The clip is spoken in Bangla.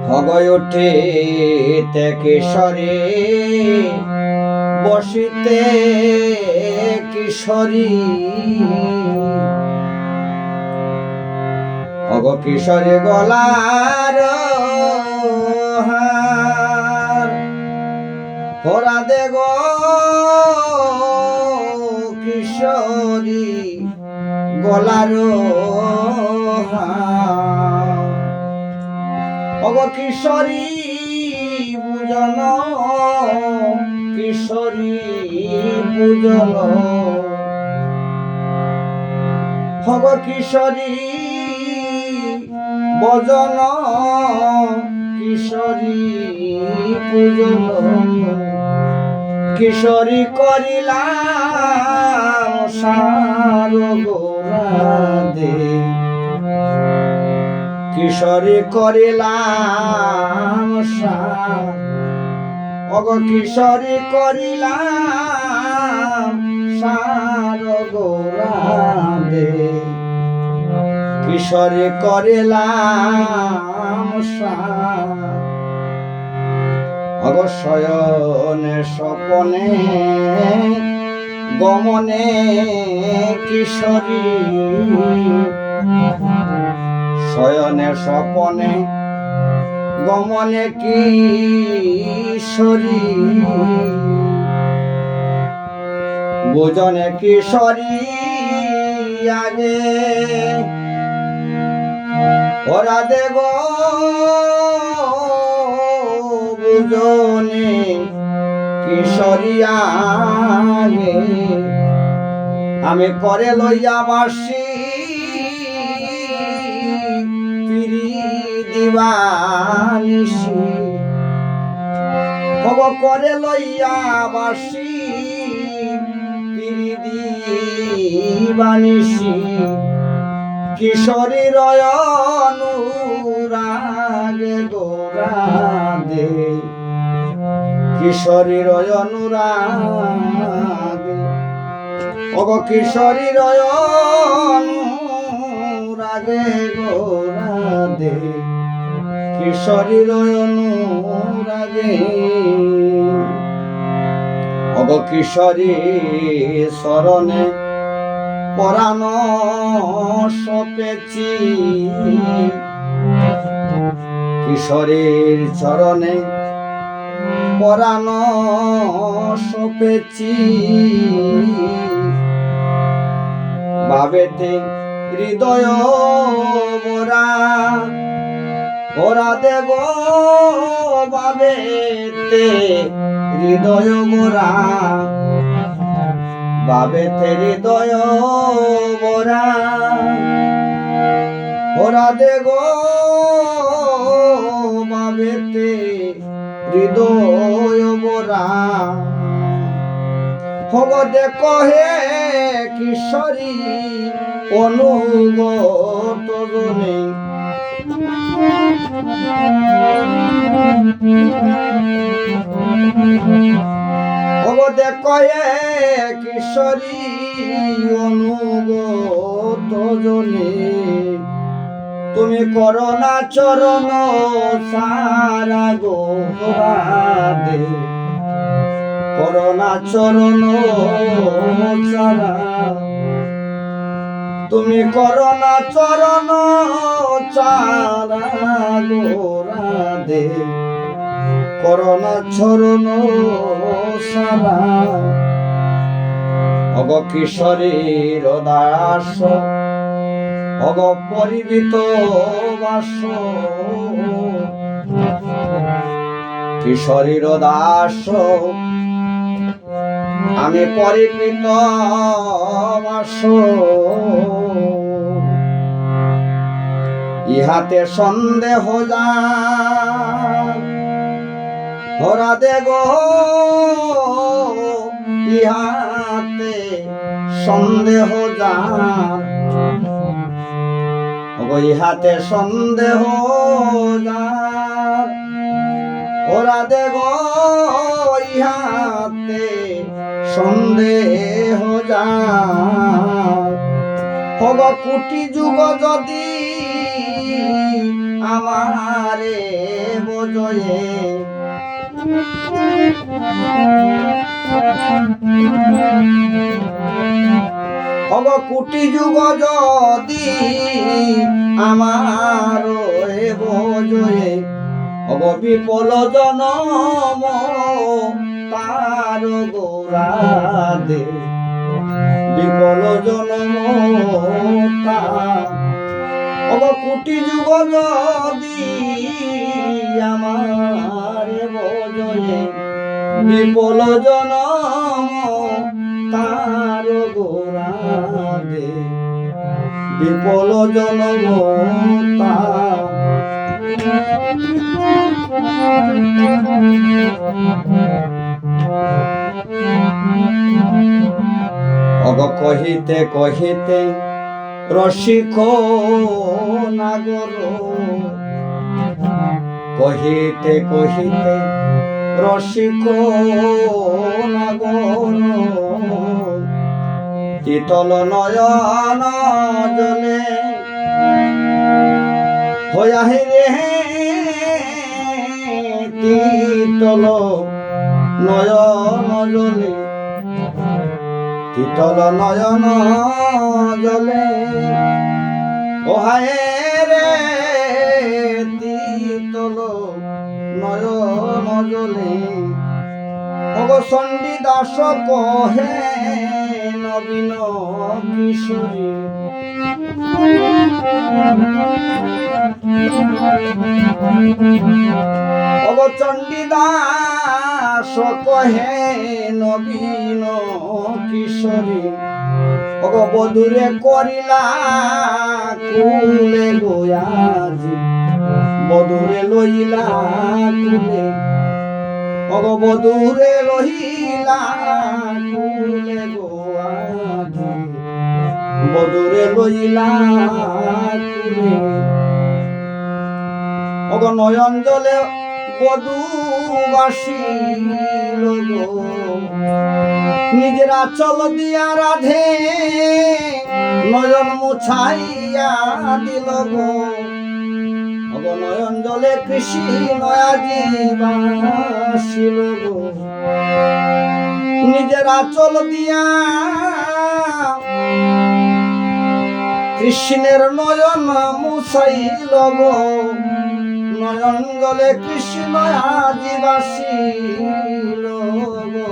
হগয় ওঠে কিশোরে বসিতে কিশোরী অগ কিশোরী গলার হার হরা দে গো কিশোরী গলার হার অগ কিশোরী পূজন কিশোরী পূজন হগ কিশোরী বজন কিশোরী পূজন কিশোরী করিলাম সার গোরাদে কিশোরী করিলাম সার অগ কিশোরী করিলাম সার গোরাদে কিশোরী করিলাম সার অগ শয়নে স্বপনে গমনে কিশোরী শয়নে স্বপনে গমনে কিশোরী ভোজনে কিশোরী আগে ওরা দেব ভোজনে কিশোরী আগে আমি করে লইয়া বাসি দিবানিসি হব করে লইয়া বাসি দিবানিসি কিশোরী অনুরাগে গোরাদে কিশোরী অনুরাগে অগ কিশোরী অনুরাগে গোরাদে কিশোরী অনুরাগে অগ কিশোরী শরণে পরাণ সপেছি কিশোরীর চরণে পরাণ সপেছি ভাবেতে হৃদয় মোরা ওরা দেব ভাবেতে হৃদয় মোরা ভাবেতে হৃদয় মোরা ওরা দেব ভাবেতে হৃদয় মোরা ভগদে কহে কিশোরী অনুগত জনে ভগদে কহে কিশোরী অনুগত জনে তুমি করো না চরণ সারা গোরাদে করোনা চরণ সারা তুমি করোনা চরণ চারা গোরাদে করোনা চরণ সারা অগ কিশোরীর দাস অগ পরিবিত বাস কিশোরীর দাস আমি পরিপিত বাস ইহাতে সন্দেহ যা হরা দে গো ইহাতে সন্দেহ যা ইহাতে সন্দেহ যা ওরা দেব ইহাতে ইহাতে সন্দেহ যায় হব কোটি যুগ যদি আমারে বোঝয়ে হব কোটি যুগ যদি আমার বোঝয়ে হব বিপল জনম তার গোরা দে বিপল জনম তার হব কোটি যুগ যদি আমার বোঝয়ে বিপল জনম তার গোরা দে বিপল জনম তার অগ কহিতে কহিতে রসিক নাগর কহিতে কহিতে রসিক নাগর শীতল নয়ন জলে হয়াহি রে শীতল নয়ন জলে শীতল নয়ন জলে ওহায়ে রে শীতল নয়ন জলে অগ চণ্ডী দাস কহে নবীন কিশোরী অগ চণ্ডী দাস কহে নবীন কিশোরী অগ বধুরে করিলা কুলে গোয়াজি বধুরে লইলা কুলে অগ বধুরে লইলা কুলে গোয়াজি বধুরে লইলা কুলে অগ নয়ন জলে বধূবাসী নিজের আচল দিয়া রাধে নয়ন মুছাইয়া দিল গো অগ নয়ন জলে কৃষ্ণ আদিবাসিল গো নিজের আচল দিয়া কৃষ্ণের নয়ন মুছাইল গো নয়ন জলে কৃষ্ণ আদিবাসিল গো